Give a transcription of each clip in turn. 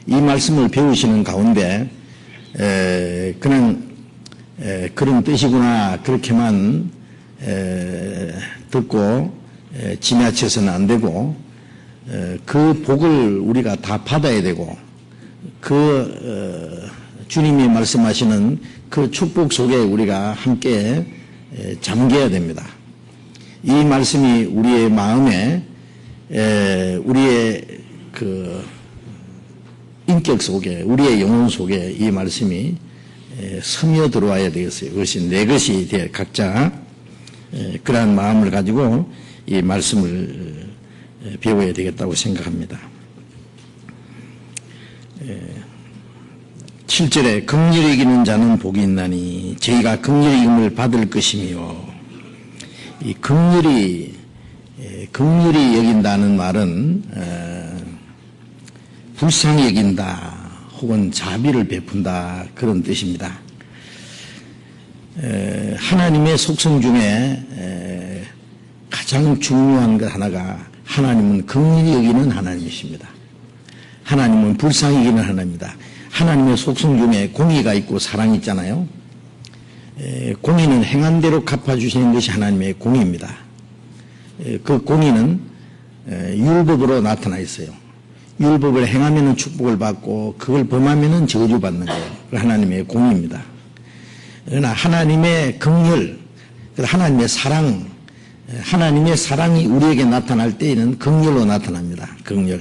이 말씀을 배우시는 가운데 그냥 그런 뜻이구나 그렇게만 듣고 지나쳐서는 안 되고 그 복을 우리가 다 받아야 되고 주님이 말씀하시는 그 축복 속에 우리가 함께 잠겨야 됩니다. 이 말씀이 우리의 마음에 우리의 그 인격 속에 우리의 영혼 속에 이 말씀이 스며 들어와야 되겠어요. 그것이 내 것이 돼 각자 그러한 마음을 가지고 이 말씀을 배워야 되겠다고 생각합니다. 7절에 긍휼히 여기는 자는 복이 있나니 저희가 긍휼히 여김을 받을 것이며, 이 긍휼히 여긴다는 말은 불쌍히 여긴다 혹은 자비를 베푼다 그런 뜻입니다. 하나님의 속성 중에 가장 중요한 것 하나가 하나님은 긍휼히 여기는 하나님이십니다. 하나님은 불쌍히 여기는 하나님입니다. 하나님의 속성 중에 공의가 있고 사랑이 있잖아요. 공의는 행한 대로 갚아주시는 것이 하나님의 공의입니다. 그 공의는 율법으로 나타나 있어요. 율법을 행하면 축복을 받고 그걸 범하면 저주받는 거예요. 하나님의 공의입니다. 그러나 하나님의 긍휼, 하나님의 사랑, 하나님의 사랑이 우리에게 나타날 때에는 긍휼로 나타납니다. 긍휼.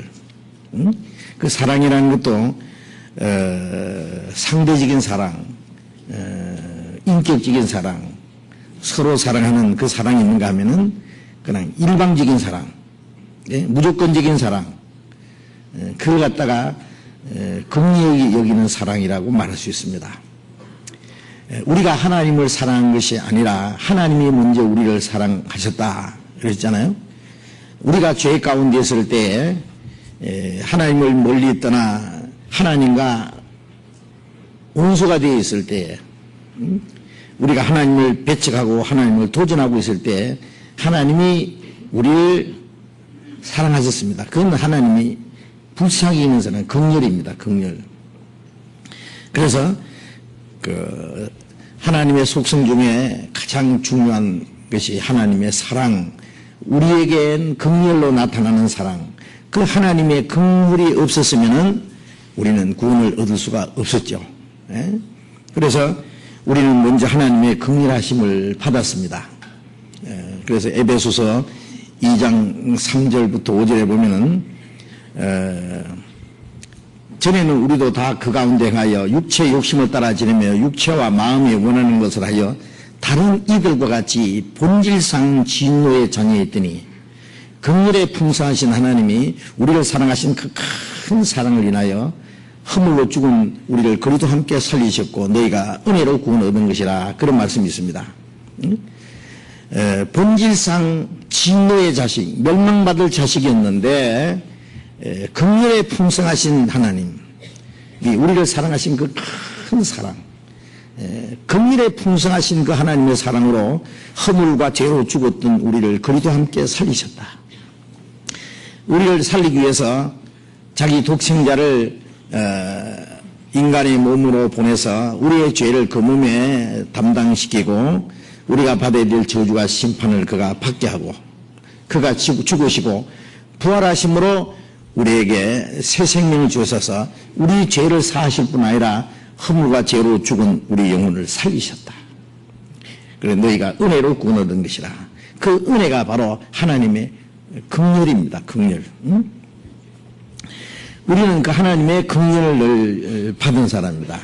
그 사랑이라는 것도 상대적인 사랑, 인격적인 사랑, 서로 사랑하는 그 사랑이 있는가 하면은 그냥 일방적인 사랑, 무조건적인 사랑, 그걸 갖다가 긍휼히 여기는 사랑이라고 말할 수 있습니다. 우리가 하나님을 사랑한 것이 아니라 하나님이 먼저 우리를 사랑하셨다 그랬잖아요. 우리가 죄 가운데 있을 때 하나님을 멀리 떠나 하나님과 원수가 되어 있을 때, 우리가 하나님을 배척하고 하나님을 도전하고 있을 때 하나님이 우리를 사랑하셨습니다. 그건 하나님이 불쌍히 여기는 사람, 긍휼입니다. 긍휼. 그래서 하나님의 속성 중에 가장 중요한 것이 하나님의 사랑, 우리에겐 긍휼로 나타나는 사랑. 그 하나님의 긍휼이 없었으면은 우리는 구원을 얻을 수가 없었죠. 그래서 우리는 먼저 하나님의 긍휼하심을 받았습니다. 그래서 에베소서 2장 3절부터 5절에 보면은 전에는 우리도 다 그 가운데 행하여 육체의 욕심을 따라 지내며 육체와 마음이 원하는 것을 하여 다른 이들과 같이 본질상 진노의 자녀였더니 긍휼에 풍성하신 하나님이 우리를 사랑하신 그 큰 사랑을 인하여 허물로 죽은 우리를 그리도 함께 살리셨고 너희가 은혜로 구원 얻은 것이라 그런 말씀이 있습니다. 본질상 진노의 자식, 멸망받을 자식이었는데 긍휼에 풍성하신 하나님, 우리를 사랑하신 그 큰 사랑, 긍휼에 풍성하신 그 하나님의 사랑으로 허물과 죄로 죽었던 우리를 그리도 함께 살리셨다. 우리를 살리기 위해서 자기 독생자를 인간의 몸으로 보내서 우리의 죄를 그 몸에 담당시키고 우리가 받아야 될 저주와 심판을 그가 받게 하고 그가 죽으시고 부활하심으로 우리에게 새 생명을 주셔서 우리 죄를 사하실 뿐 아니라 허물과 죄로 죽은 우리 영혼을 살리셨다. 그래 너희가 은혜로 구원 얻은 것이라. 그 은혜가 바로 하나님의 긍휼입니다. 긍휼. 우리는 그 하나님의 긍휼을 받은 사람입니다.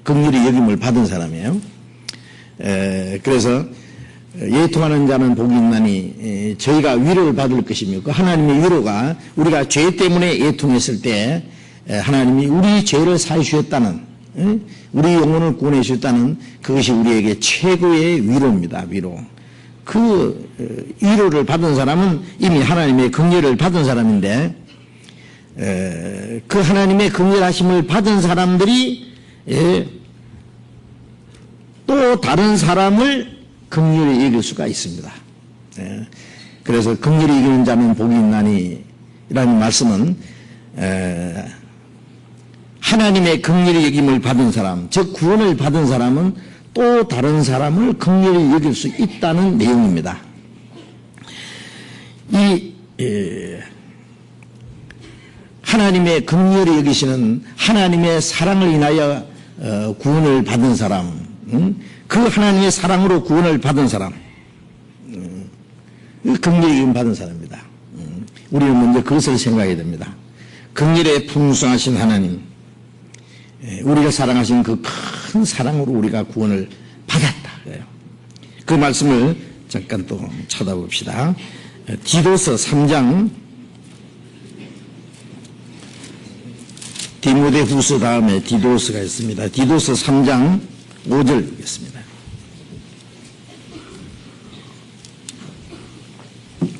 긍휼히 여김을 받은 사람이에요. 그래서 예통하는 자는 복이 있나니 저희가 위로를 받을 것이며 그 하나님의 위로가 우리가 죄 때문에 예통했을 때 하나님이 우리 죄를 사해 주셨다는, 우리 영혼을 구원해 주셨다는 그것이 우리에게 최고의 위로입니다. 위로. 그 위로를 받은 사람은 이미 하나님의 긍휼을 받은 사람인데 그 하나님의 긍휼하심을 받은 사람들이 또 다른 사람을 긍휼히 여길 수가 있습니다. 그래서 긍휼히 여기는 자는 복이 있나니 라는 말씀은 하나님의 긍휼히 여김을 받은 사람, 즉 구원을 받은 사람은 또 다른 사람을 긍휼히 여길 수 있다는 내용입니다. 하나님의 긍휼히 여기시는 하나님의 사랑을 인하여 구원을 받은 사람, 그 하나님의 사랑으로 구원을 받은 사람, 긍휼히 여김 받은 사람입니다. 우리는 먼저 그것을 생각해야 됩니다. 긍휼에 풍성하신 하나님, 우리가 사랑하신 그 큰 사랑으로 우리가 구원을 받았다. 그 말씀을 잠깐 또 찾아봅시다. 디도서 3장, 디모데후서 다음에 디도서가 있습니다. 디도서 3장 5절 보겠습니다.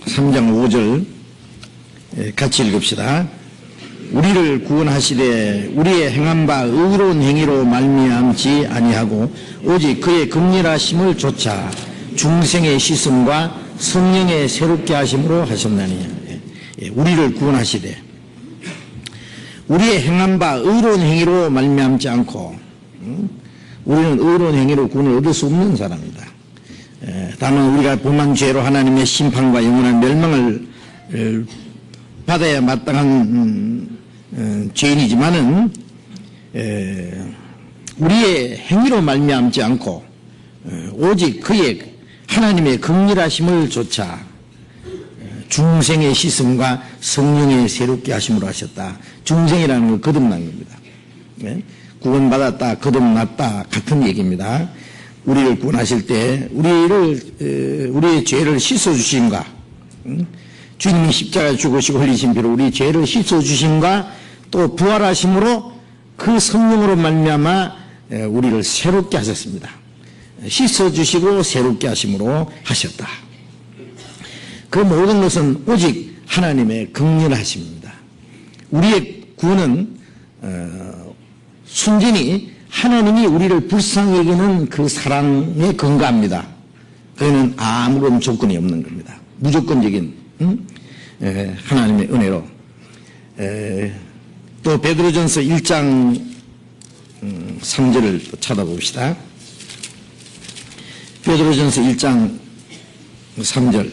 3장 5절 같이 읽읍시다. 우리를 구원하시되 우리의 행한 바 의로운 행위로 말미암지 아니하고 오직 그의 긍휼하심을 좇아 중생의 씻음과 성령의 새롭게 하심으로 하셨나니. 우리를 구원하시되 우리의 행한 바 의로운 행위로 말미암지 않고, 우리는 의로운 행위로 구원을 얻을 수 없는 사람이다. 다만 우리가 범한 죄로 하나님의 심판과 영원한 멸망을 받아야 마땅한 죄인이지만은 우리의 행위로 말미암지 않고 오직 그의 하나님의 긍휼하심을 좇아 중생의 씻음과 성령의 새롭게 하심으로 하셨다. 중생이라는 건 거듭난 겁니다. 구원받았다, 거듭났다 같은 얘기입니다. 우리를 구원하실 때 우리의 죄를 씻어주심과 주님이 십자가에 죽으시고 흘리신 피로 우리 죄를 씻어주심과 또 부활하심으로 그 성령으로 말미암아 우리를 새롭게 하셨습니다. 씻어주시고 새롭게 하심으로 하셨다. 그 모든 것은 오직 하나님의 긍휼하심입니다. 우리의 구원은 순전히 하나님이 우리를 불쌍히 여기는 그 사랑에 근거합니다. 그는 아무런 조건이 없는 겁니다. 무조건적인 하나님의 은혜로. 또 베드로전서 1장 3절을 또 찾아봅시다. 베드로전서 1장 3절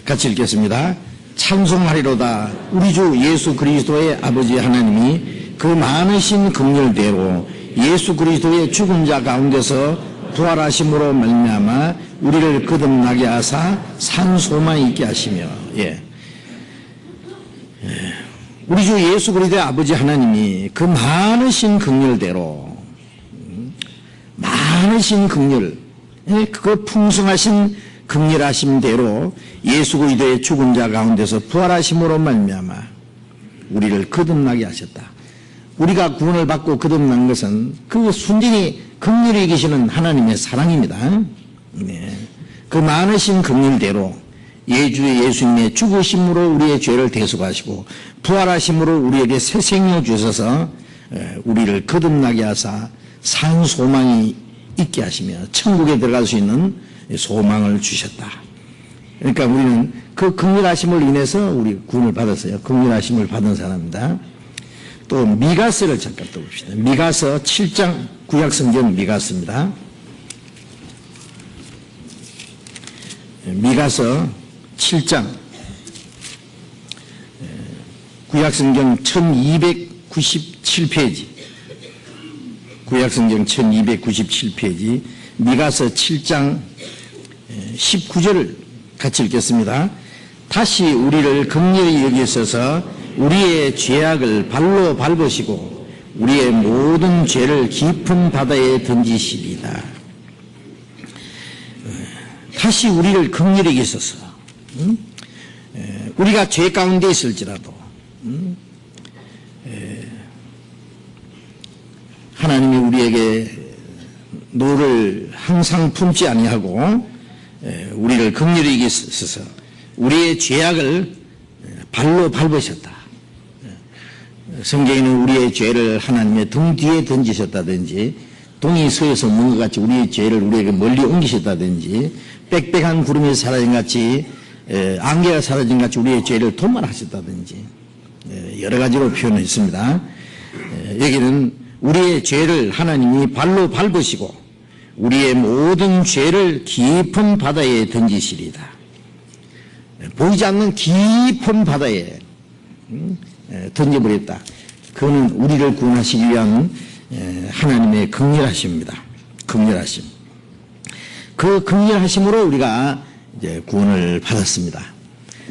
같이 읽겠습니다. 찬송하리로다. 우리 주 예수 그리스도의 아버지 하나님이 그 많으신 긍휼대로 예수 그리스도의 죽은 자 가운데서 부활하심으로 말미암아 우리를 거듭나게 하사 산 소망이 있게 하시며, 우리 주 예수 그리스도의 아버지 하나님이 그 많으신 긍휼대로, 많으신 긍휼, 그 풍성하신 긍휼하심대로 예수 그리스도의 죽은 자 가운데서 부활하심으로 말미암아 우리를 거듭나게 하셨다. 우리가 구원을 받고 거듭난 것은 그 순전히 긍휼히 계시는 하나님의 사랑입니다. 그 많으신 긍휼대로 예수님의 죽으심으로 우리의 죄를 대속하시고 부활하심으로 우리에게 새 생명을 주셔서 우리를 거듭나게 하사 산 소망이 있게 하시며 천국에 들어갈 수 있는 소망을 주셨다. 그러니까 우리는 그 긍휼하심을 인해서 우리 구원을 받았어요. 긍휼하심을 받은 사람입니다. 또 미가서를 잠깐 또 봅시다. 미가서 7장, 구약성경 미가서입니다. 미가서 7장, 구약성경 1297페이지, 구약성경 1297페이지, 미가서 7장 19절을 같이 읽겠습니다. 다시 우리를 긍휼히 여기셔서 우리의 죄악을 발로 밟으시고 우리의 모든 죄를 깊은 바다에 던지시리다. 다시 우리를 긍휼히 여기셔서 우리가 죄 가운데 있을지라도 하나님이 우리에게 노를 항상 품지 아니하고 우리를 긍휼히 여기셔서 우리의 죄악을 발로 밟으셨다. 성경에는 우리의 죄를 하나님의 등 뒤에 던지셨다든지 동이 서에서 먹는 것 같이 우리의 죄를 우리에게 멀리 옮기셨다든지 빽빽한 구름이 사라진 같이 안개가 사라진 같이 우리의 죄를 도말하셨다든지 여러 가지로 표현했습니다. 여기는 우리의 죄를 하나님이 발로 밟으시고 우리의 모든 죄를 깊은 바다에 던지시리다. 보이지 않는 깊은 바다에 던져버렸다. 그거는 우리를 구원하시기 위한 하나님의 긍휼하심입니다. 긍휼하심. 그 긍휼하심으로 우리가 이제 구원을 받았습니다.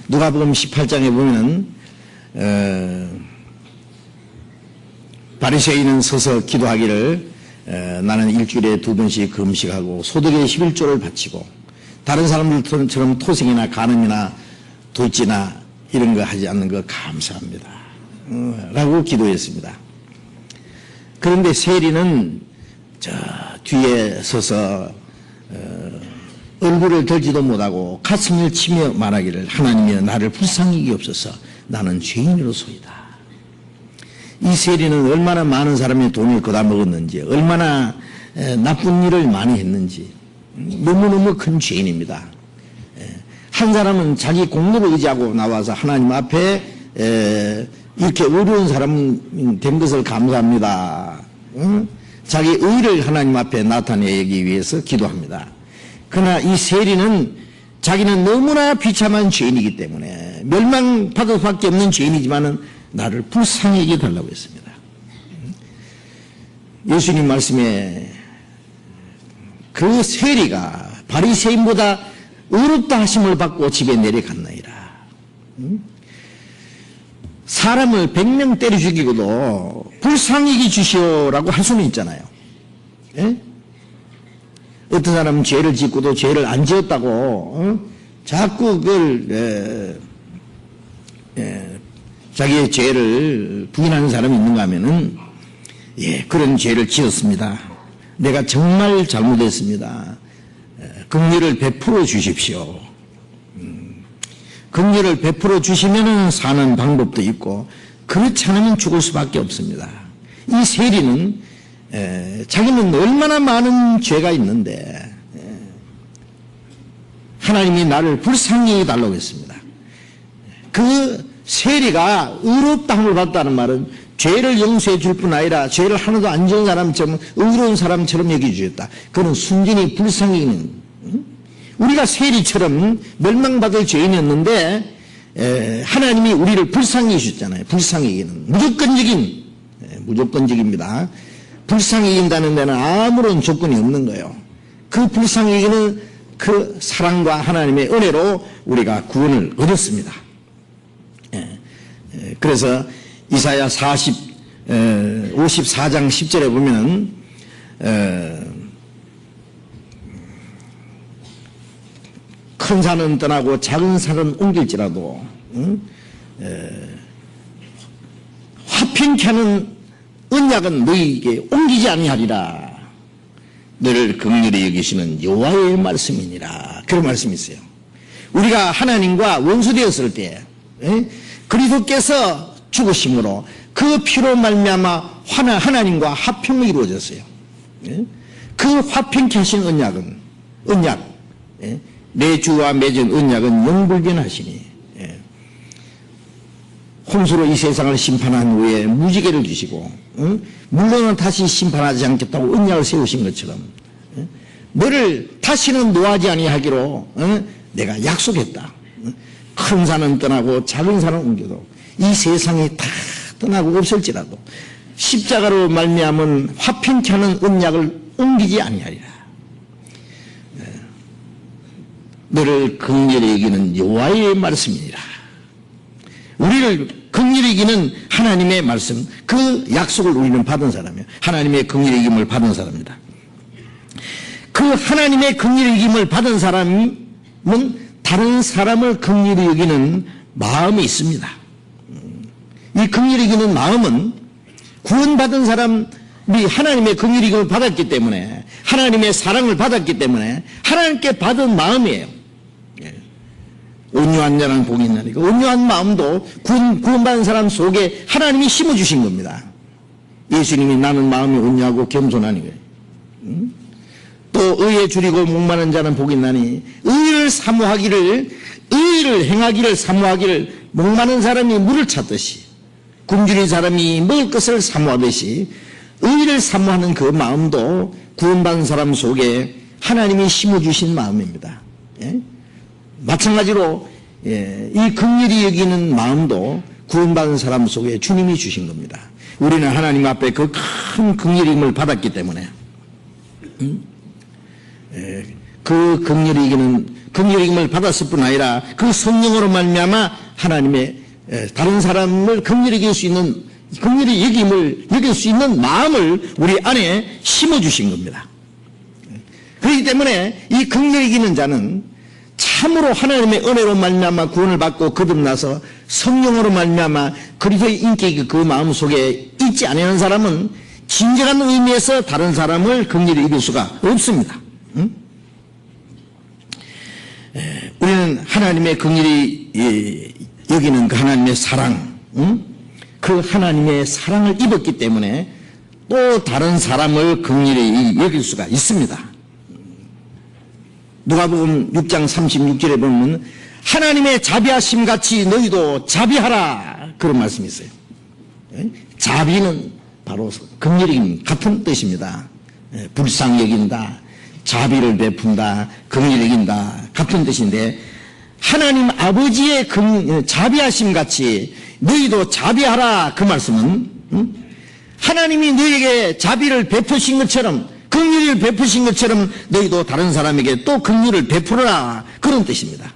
누가복음 18장에 보면은 바리새인은 서서 기도하기를 나는 일주일에 2번씩 금식하고 소득의 11조를 바치고 다른 사람들처럼 토생이나 간음이나 돌지나 이런 거 하지 않는 거 감사합니다. 라고 기도했습니다. 그런데 세리는 저 뒤에 서서 얼굴을 들지도 못하고 가슴을 치며 말하기를 하나님이여 나를 불쌍히 여기옵소서 나는 죄인으로소이다. 이 세리는 얼마나 많은 사람의 돈을 거다 먹었는지 얼마나 나쁜 일을 많이 했는지 너무너무 큰 죄인입니다. 한 사람은 자기 공로를 의지하고 나와서 하나님 앞에 이렇게 어려운 사람 된 것을 감사합니다. 자기 의를 하나님 앞에 나타내기 위해서 기도합니다. 그러나 이 세리는 자기는 너무나 비참한 죄인이기 때문에 멸망받을 수밖에 없는 죄인이지만은 나를 불쌍히 여겨달라고 했습니다. 예수님 말씀에 그 세리가 바리새인보다 의롭다 하심을 받고 집에 내려갔나이다. 사람을 100명 때려 죽이고도 불쌍히 여겨 주시오라고 할 수는 있잖아요. 예? 어떤 사람은 죄를 짓고도 죄를 안 지었다고 자꾸 그걸 자기의 죄를 부인하는 사람이 있는가 하면은 그런 죄를 지었습니다. 내가 정말 잘못했습니다. 긍휼을 베풀어 주십시오. 긍휼을 베풀어 주시면은 사는 방법도 있고 그렇지 않으면 죽을 수밖에 없습니다. 이 세리는 자기는 얼마나 많은 죄가 있는데 하나님이 나를 불쌍히 해달라고 했습니다. 그 세리가 의롭다함을 받았다는 말은 죄를 용서해 줄 뿐 아니라 죄를 하나도 안 지은 사람처럼 의로운 사람처럼 여겨주셨다. 그는 순전히 불쌍히 여기는 우리가 세리처럼 멸망받을 죄인이었는데 하나님이 우리를 불쌍히 여기셨잖아요. 불쌍히 여기는 무조건적입니다. 불쌍히 여긴다는 데는 아무런 조건이 없는 거예요. 그 불쌍히 여기는 그 사랑과 하나님의 은혜로 우리가 구원을 얻었습니다. 그래서 이사야 54장 10절에 보면 큰 산은 떠나고 작은 산은 옮길지라도 화평케 하는 언약은 너희에게 옮기지 아니하리라. 너를 긍휼히 여기시는 여호와의 말씀이니라. 그런 말씀이 있어요. 우리가 하나님과 원수되었을 때 그리스도께서 죽으심으로 그 피로 말미암아 하나님과 화평이 이루어졌어요. 그 화평케 하신 언약 내 주와 맺은 언약은 영불변하시니 홍수로 이 세상을 심판한 후에 무지개를 주시고 물론은 다시 심판하지 않겠다고 언약을 세우신 것처럼 너를 다시는 노하지 아니하기로 내가 약속했다. 큰 산은 떠나고 작은 산은 옮겨도 이 세상이 다 떠나고 없을지라도 십자가로 말미암은 화평케 하는 언약을 옮기지 아니하리라. 너를 긍휼히 여기는 여호와의 말씀이니라. 우리를 긍휼히 여기는 하나님의 말씀, 그 약속을 우리는 받은 사람이에요. 하나님의 긍휼히 여김을 받은 사람입니다. 그 하나님의 긍휼히 여김을 받은 사람은 다른 사람을 긍휼히 여기는 마음이 있습니다. 이 긍휼히 여기는 마음은 구원받은 사람이 하나님의 긍휼히 여김을 받았기 때문에, 하나님의 사랑을 받았기 때문에 하나님께 받은 마음이에요. 온유한 자는 복이 있나니까. 온유한 마음도 구원받은 사람 속에 하나님이 심어주신 겁니다. 예수님이 나는 마음이 온유하고 겸손하니 또 의에 줄이고 목마른 자는 복이 있나니 의를 물을 사모하기를, 의를 행하기를 사모하기를 목마른 사람이 물을 찾듯이, 굶주린 사람이 먹을 것을 사모하듯이 의를 사모하는 그 마음도 구원받은 사람 속에 하나님이 심어주신 마음입니다. 예? 마찬가지로 이 긍휼히 여기는 마음도 구원받은 사람 속에 주님이 주신 겁니다. 우리는 하나님 앞에 그 큰 긍휼임을 받았기 때문에 그 긍휼임을 받았을 뿐 아니라 그 성령으로 말미암아 하나님의 다른 사람을 긍휼히 여길 수 있는, 긍휼히 여길 수 있는 마음을 우리 안에 심어주신 겁니다. 그렇기 때문에 이 긍휼히 여기는 자는 참으로 하나님의 은혜로 말미암아 구원을 받고 거듭나서 성령으로 말미암아 그리스도의 인격이 그 마음속에 있지 않은 사람은 진정한 의미에서 다른 사람을 긍휼히 여길 수가 없습니다. 우리는 하나님의 긍휼히 여기는 그 하나님의 사랑, 그 하나님의 사랑을 입었기 때문에 또 다른 사람을 긍휼히 여길 수가 있습니다. 누가복음 6장 36절에 보면 하나님의 자비하심 같이 너희도 자비하라, 그런 말씀이 있어요. 자비는 바로 긍휼히 같은 뜻입니다. 불쌍히 여긴다, 자비를 베푼다, 긍휼히 여긴다 같은 뜻인데, 하나님 아버지의 자비하심 같이 너희도 자비하라, 그 말씀은 하나님이 너희에게 자비를 베푸신 것처럼, 긍휼을 베푸신 것처럼 너희도 다른 사람에게 또 긍휼을 베풀어라, 그런 뜻입니다.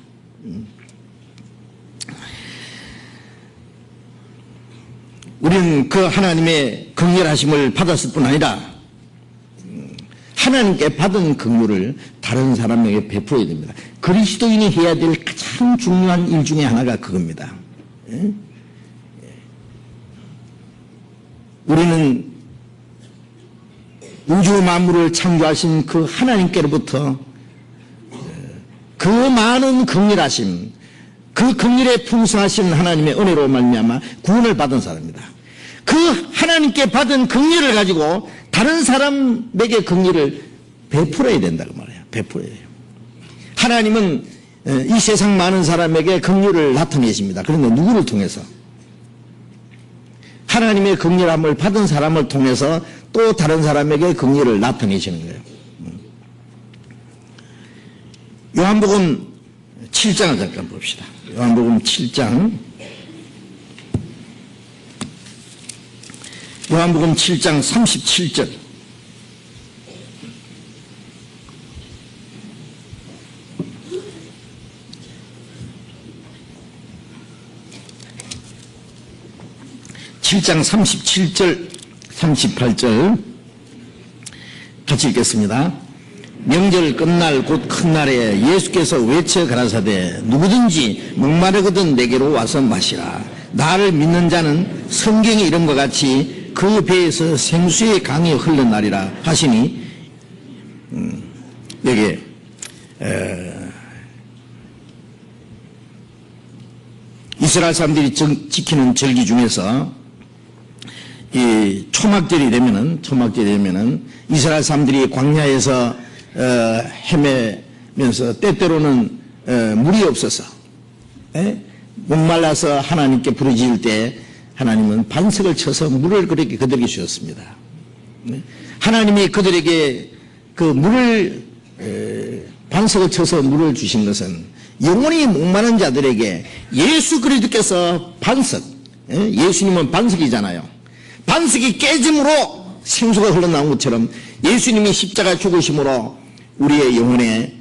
우리는 그 하나님의 긍휼하심을 받았을 뿐 아니라 하나님께 받은 긍휼을 다른 사람에게 베풀어야 됩니다. 그리스도인이 해야 될 가장 중요한 일 중에 하나가 그겁니다. 우리는 우주 만물을 창조하신 그 하나님께로부터 그 많은 긍휼하심, 그 긍휼에 풍성하신 하나님의 은혜로 말미암아 구원을 받은 사람입니다. 그 하나님께 받은 긍휼을 가지고 다른 사람에게 긍휼을 베풀어야 된다고 말해요. 베풀어야 해요. 하나님은 이 세상 많은 사람에게 긍휼을 나타내십니다. 그런데 누구를 통해서? 하나님의 긍휼함을 받은 사람을 통해서 또 다른 사람에게 긍휼을 나타내시는 거예요. 요한복음 7장을 잠깐 봅시다. 요한복음 7장. 요한복음 7장 37절. (7장 37절) 38절 같이 읽겠습니다. 명절 끝날 곧 큰 날에 예수께서 외쳐 가라사대 누구든지 목마르거든 내게로 와서 마시라. 나를 믿는 자는 성경에 이런 것 같이 그 배에서 생수의 강이 흘러나리라 하시니, 여기 이스라엘 사람들이 지키는 절기 중에서 이 초막절이 되면은 이스라엘 사람들이 광야에서 헤매면서 때때로는 물이 없어서 목말라서 하나님께 부르짖을 때 하나님은 반석을 쳐서 물을 그들에게 주셨습니다. 하나님이 그들에게 그 물을 반석을 쳐서 물을 주신 것은 영원히 목마른 자들에게 예수 그리스도께서 반석, 예수님은 반석이잖아요. 반석이 깨짐으로 생수가 흘러나온 것처럼 예수님이 십자가 죽으심으로 우리의 영혼에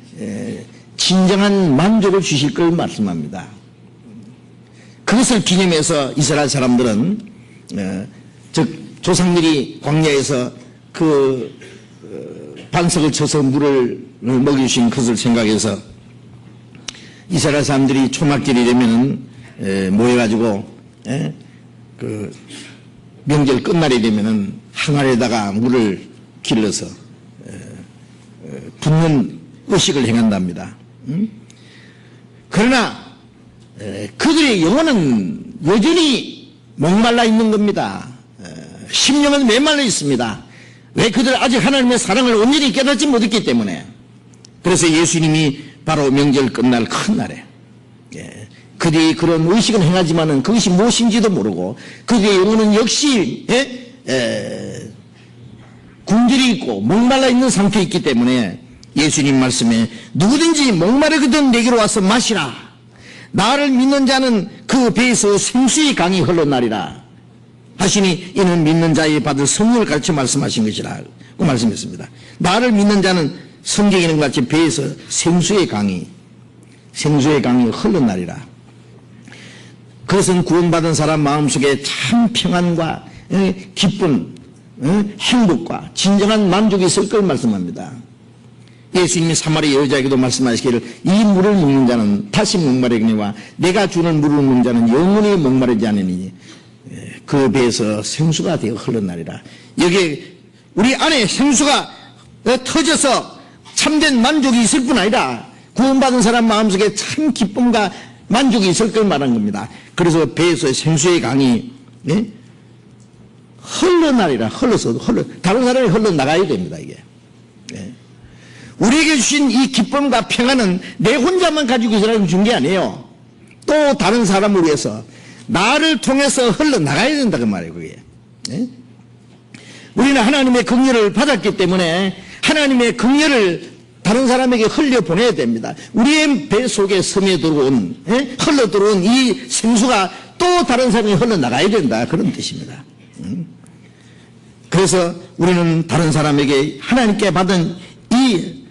진정한 만족을 주실 걸 말씀합니다. 그것을 기념해서 이스라엘 사람들은 즉 조상들이 광야에서 그 반석을 쳐서 물을 먹여주신 것을 생각해서 이스라엘 사람들이 초막절이 되면은 모여가지고 그 명절 끝날이 되면은 항아리에다가 물을 길러서 붓는 의식을 행한답니다. 그러나 그들의 영혼은 여전히 목말라 있는 겁니다. 심령은 메말라 있습니다. 왜? 그들 아직 하나님의 사랑을 온전히 깨닫지 못했기 때문에. 그래서 예수님이 바로 명절 끝날 큰 날에 그들이 그런 의식은 행하지만은 그것이 무엇인지도 모르고 그들의 영혼은 역시 굶주려 있고 목말라 있는 상태에 있기 때문에 예수님 말씀에 누구든지 목마르거든 내게로 와서 마시라. 나를 믿는 자는 그 배에서 생수의 강이 흘러나리라 하시니 이는 믿는 자의 받을 성령을 가르쳐 말씀하신 것이라 고 말씀했습니다. 나를 믿는 자는 성경에 있는 것 같이 배에서 생수의 강이 흘러나리라. 그것은 구원받은 사람 마음속에 참 평안과 기쁨, 행복과 진정한 만족이 있을 걸 말씀합니다. 예수님이 사마리 여자에게도 말씀하시기를 이 물을 먹는 자는 다시 목마르거니와 내가 주는 물을 먹는 자는 영원히 목마르지 않으니 그 배에서 생수가 되어 흘러나리라. 여기 우리 안에 생수가 터져서 참된 만족이 있을 뿐 아니라 구원받은 사람 마음속에 참 기쁨과 만족이 있을 걸 말한 겁니다. 그래서 배에서 생수의 강이 흘러나리라. 다른 사람이 흘러나가야 됩니다. 이게 우리에게 주신 이 기쁨과 평안은 내 혼자만 가지고 있으라고 준 게 아니에요. 또 다른 사람을 위해서 나를 통해서 흘러나가야 된다 그 말이에요. 그게 우리는 하나님의 긍휼을 받았기 때문에 하나님의 긍휼을 다른 사람에게 흘려보내야 됩니다. 우리의 배 속에 흘러들어온 이 생수가 또 다른 사람이 흘러나가야 된다 그런 뜻입니다. 그래서 우리는 다른 사람에게 하나님께 받은 이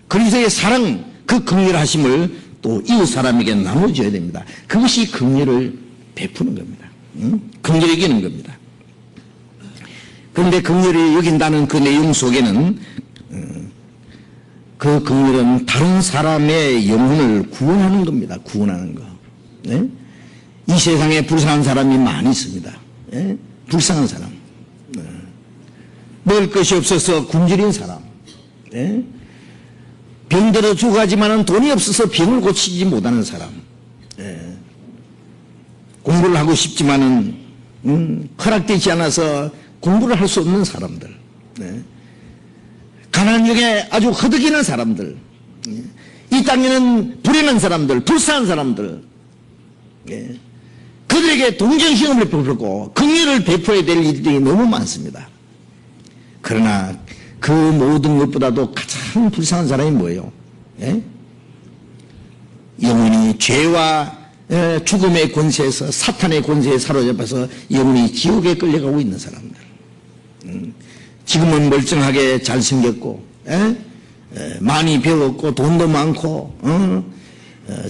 그리스도의 사랑, 그 긍휼하심을 또 이웃 사람에게 나눠줘야 됩니다. 그것이 긍휼을 베푸는 겁니다. 긍휼을 여기는 겁니다. 그런데 긍휼을 여긴다는 그 내용 속에는 그 긍휼은 다른 사람의 영혼을 구원하는 겁니다. 구원하는 거. 이 세상에 불쌍한 사람이 많이 있습니다. 불쌍한 사람. 먹을 것이 없어서 굶주린 사람. 병들어 죽어가지만은 돈이 없어서 병을 고치지 못하는 사람. 공부를 하고 싶지만은 허락되지 않아서 공부를 할 수 없는 사람들. 가난한 중에 아주 허덕이는 사람들. 이 땅에는 불행한 사람들, 불쌍한 사람들. 그들에게 동정심을 베풀고 긍휼을 베풀어야 될 일들이 너무 많습니다. 그러나 그 모든 것보다도 가장 불쌍한 사람이 뭐예요? 영원히 죄와 죽음의 권세에서 사탄의 권세에 사로잡혀서 영원히 지옥에 끌려가고 있는 사람들. 지금은 멀쩡하게 잘생겼고 많이 배웠고 돈도 많고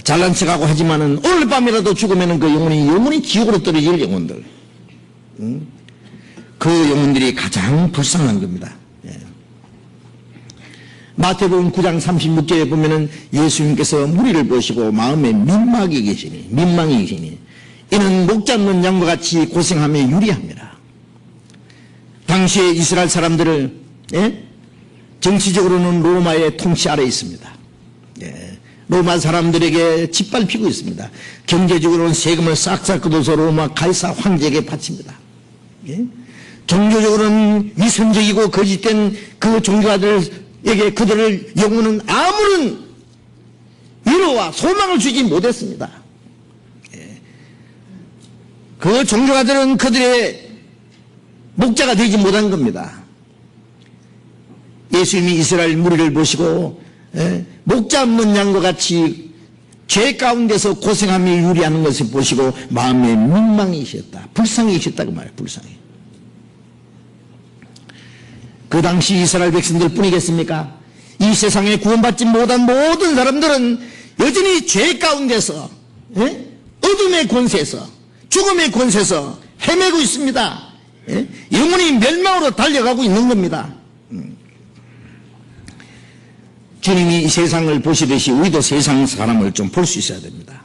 잘난 척하고 하지만은 오늘 밤이라도 죽으면은 그 영혼이 지옥으로 떨어질 영혼들. 그 영혼들이 가장 불쌍한 겁니다. 마태복음 9장 36절에 보면은 예수님께서 무리를 보시고 마음에 민망히 계시니 이는 목 잡는 양과 같이 고생하며 유리합니다. 당시에 이스라엘 사람들을 정치적으로는 로마의 통치 아래에 있습니다. 로마 사람들에게 짓밟히고 있습니다. 경제적으로는 세금을 싹싹 걷어서 로마 가이사 황제에게 바칩니다. 종교적으로는 위선적이고 거짓된 그 종교가들에게 그들을 영혼은 아무런 위로와 소망을 주지 못했습니다. 그 종교가들은 그들의 목자가 되지 못한 겁니다. 예수님이 이스라엘 무리를 보시고 목자 없는 양과 같이 죄 가운데서 고생하며 유리하는 것을 보시고 마음에 민망이셨다. 불쌍히셨다고 말해요. 불쌍히. 그 당시 이스라엘 백성들 뿐이겠습니까? 이 세상에 구원받지 못한 모든 사람들은 여전히 죄 가운데서 어둠의 권세에서 죽음의 권세에서 헤매고 있습니다. 영혼이 멸망으로 달려가고 있는 겁니다. 주님이 이 세상을 보시듯이 우리도 세상 사람을 좀 볼 수 있어야 됩니다.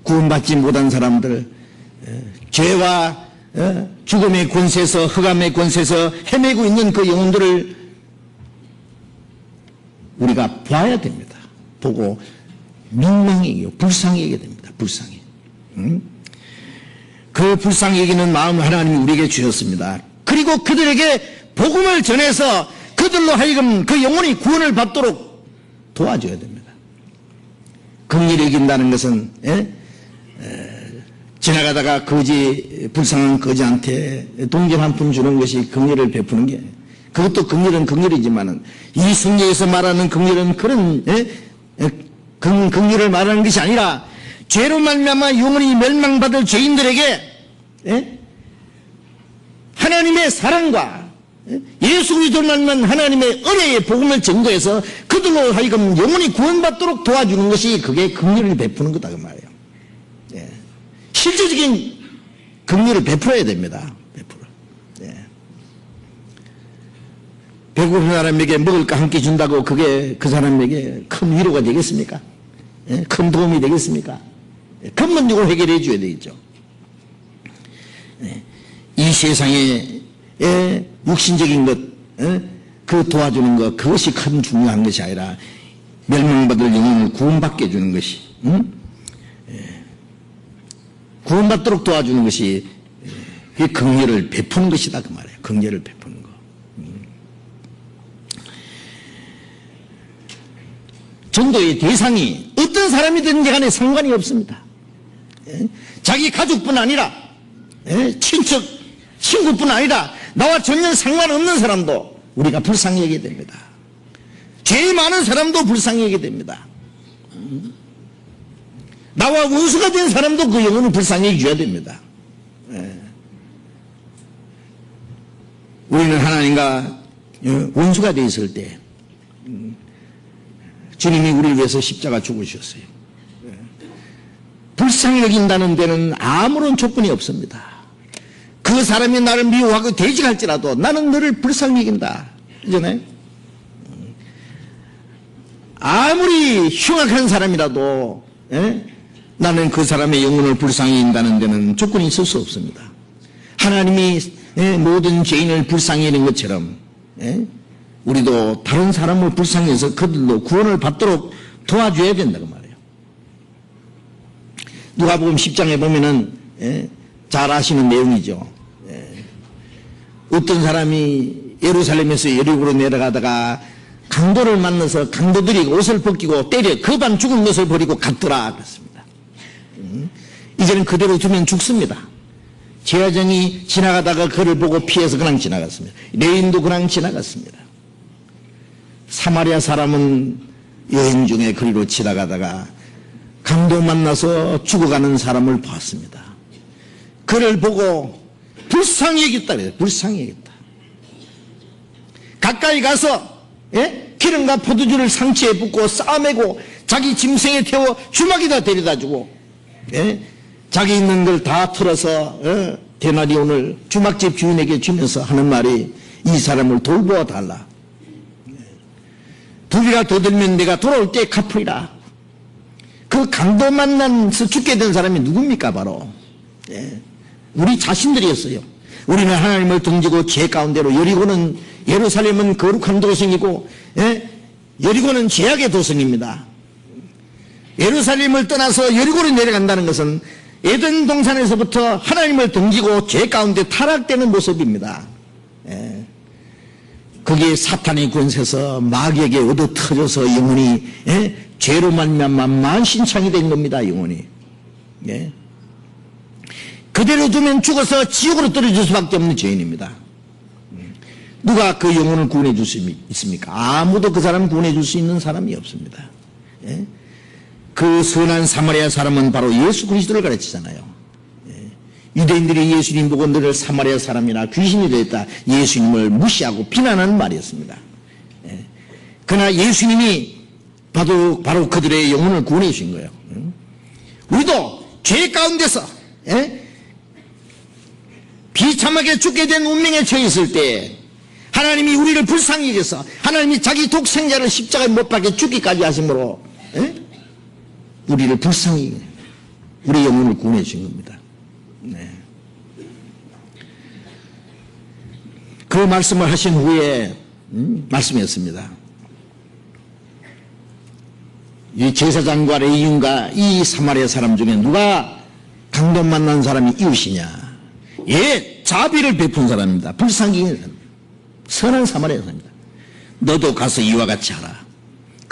구원받지 못한 사람들, 죄와 죽음의 권세에서 흑암의 권세에서 헤매고 있는 그 영혼들을 우리가 봐야 됩니다. 보고 민망히 불쌍히 여겨야 됩니다. 불쌍히. 그 불쌍히 여기는 마음을 하나님이 우리에게 주셨습니다. 그리고 그들에게 복음을 전해서 그들로 하여금 그 영혼이 구원을 받도록 도와줘야 됩니다. 긍휼히 여긴다는 것은 지나가다가 불쌍한 거지한테 동전 한 푼 주는 것이 긍휼을 베푸는 게, 그것도 긍휼은 긍휼이지만은 이 성경에서 말하는 긍휼은 그런 긍휼을 말하는 것이 아니라 죄로 말미암아 영원히 멸망받을 죄인들에게 하나님의 사랑과 예수 그리스도로 말미암은 하나님의 은혜의 복음을 전거해서 그들로 하여금 영원히 구원받도록 도와주는 것이, 그게 긍휼을 베푸는 거다 그 말이에요. 실질적인 긍휼을 베풀어야 됩니다. 배고픈 사람에게 먹을 거 한 끼 준다고 그게 그 사람에게 큰 위로가 되겠습니까? 큰 도움이 되겠습니까? 근본적으로 해결해 줘야 되겠죠. 이 세상에 육신적인 것, 그 도와주는 것, 그것이 큰 중요한 것이 아니라 멸망받을 영혼을 구원받게 해주는 것이, 구원받도록 도와주는 것이 긍휼을 베푸는 것이다 그 말이에요. 긍휼을 베푸는 것. 전도의 대상이 어떤 사람이든지 간에 상관이 없습니다. 자기 가족뿐 아니라 친척, 친구뿐 아니라 나와 전혀 상관없는 사람도 우리가 불쌍히 여겨야 됩니다. 죄 많은 사람도 불쌍히 여겨야 됩니다. 나와 원수가 된 사람도 그 영혼을 불쌍히 여겨야 됩니다. 우리는 하나님과 원수가 되어 있을 때 주님이 우리를 위해서 십자가 죽으셨어요. 불쌍히 여긴다는 데는 아무런 조건이 없습니다. 그 사람이 나를 미워하고 대적할지라도 나는 너를 불쌍히 여긴다. 이전에 아무리 흉악한 사람이라도 나는 그 사람의 영혼을 불쌍히 여긴다는 데는 조건이 있을 수 없습니다. 하나님이 모든 죄인을 불쌍히 여기는 것처럼 우리도 다른 사람을 불쌍히 해서 그들도 구원을 받도록 도와줘야 된다고 말이에요. 누가복음 10장에 보면은 잘 아시는 내용이죠. 어떤 사람이 예루살렘에서 여리고로 내려가다가 강도를 만나서 강도들이 옷을 벗기고 때려 거반 죽은 것을 버리고 갔더라 그랬습니다. 이제는 그대로 두면 죽습니다. 제사장이 지나가다가 그를 보고 피해서 그냥 지나갔습니다. 레인도 그냥 지나갔습니다. 사마리아 사람은 여행 중에 거리로 지나가다가 강도 만나서 죽어가는 사람을 봤습니다. 그를 보고 불쌍히 여겼다 그래요. 불쌍히 여겼다. 가까이 가서 기름과 포도주를 상체에 붓고 싸매고 자기 짐승에 태워 주막에다 데려다 주고 자기 있는 걸 다 털어서 데나리온을 주막집 주인에게 주면서 하는 말이, 이 사람을 돌보아 달라. 두비가 더 들면 내가 돌아올 때 갚으리라. 그 강도 만나서 죽게 된 사람이 누굽니까? 바로 우리 자신들이었어요. 우리는 하나님을 등지고 죄 가운데로, 여리고는 예루살렘은 거룩한 도성이고 여리고는 죄악의 도성입니다. 예루살렘을 떠나서 여리고로 내려간다는 것은 에덴 동산에서부터 하나님을 등지고 죄 가운데 타락되는 모습입니다. 거기에 사탄의 권세서 마귀에게 얻어터져서 영혼이 죄로 말미암아 만신창이 된 겁니다. 영혼이 그대로 두면 죽어서 지옥으로 떨어질 수밖에 없는 죄인입니다. 누가 그 영혼을 구원해 줄 수 있습니까? 아무도 그 사람을 구원해 줄 수 있는 사람이 없습니다. 그 선한 사마리아 사람은 바로 예수 그리스도를 가르치잖아요. 유대인들이 예수님 보고 너를 사마리아 사람이나 귀신이 되었다, 예수님을 무시하고 비난하는 말이었습니다. 그러나 예수님이 바로 그들의 영혼을 구원해 주신 거예요. 우리도 죄 가운데서 비참하게 죽게 된 운명에 처해 있을 때 하나님이 우리를 불쌍히 여겨서 하나님이 자기 독생자를 십자가에 못 박혀 죽기까지 하심으로 우리를 불쌍히, 우리 영혼을 구원해 주신 겁니다. 그 말씀을 하신 후에 말씀이었습니다. 이 제사장과 레위인과 이 사마리아 사람 중에 누가 강도 만난 사람이 이웃이냐? 자비를 베푼 사람입니다. 불쌍히 여기는 사람, 선한 사마리아 사람입니다. 너도 가서 이와 같이 하라.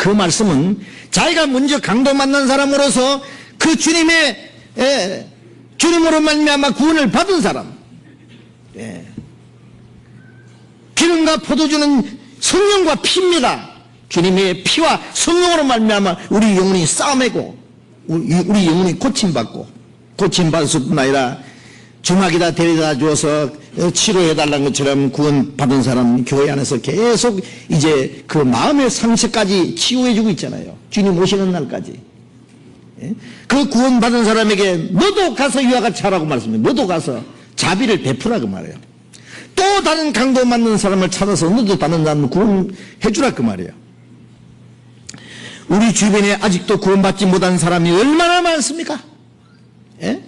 그 말씀은 자기가 먼저 강도 만난 사람으로서 그 주님의 주님으로 말미암아 구원을 받은 사람, 기름과 포도주는 성령과 피입니다. 주님의 피와 성령으로 말미암아 우리 영혼이 싸매고 우리 영혼이 고침받을 뿐 아니라 중학이다 데려다 주어서 치료해달라는 것처럼 구원받은 사람 교회 안에서 계속 이제 그 마음의 상처까지 치유해주고 있잖아요. 주님 오시는 날까지. 그 구원받은 사람에게 너도 가서 이와 같이 하라고 말씀해요. 너도 가서 자비를 베푸라고 말해요. 또 다른 강도 맞는 사람을 찾아서 너도 다른 사람을 구원해주라 그 말이에요. 우리 주변에 아직도 구원받지 못한 사람이 얼마나 많습니까? 예?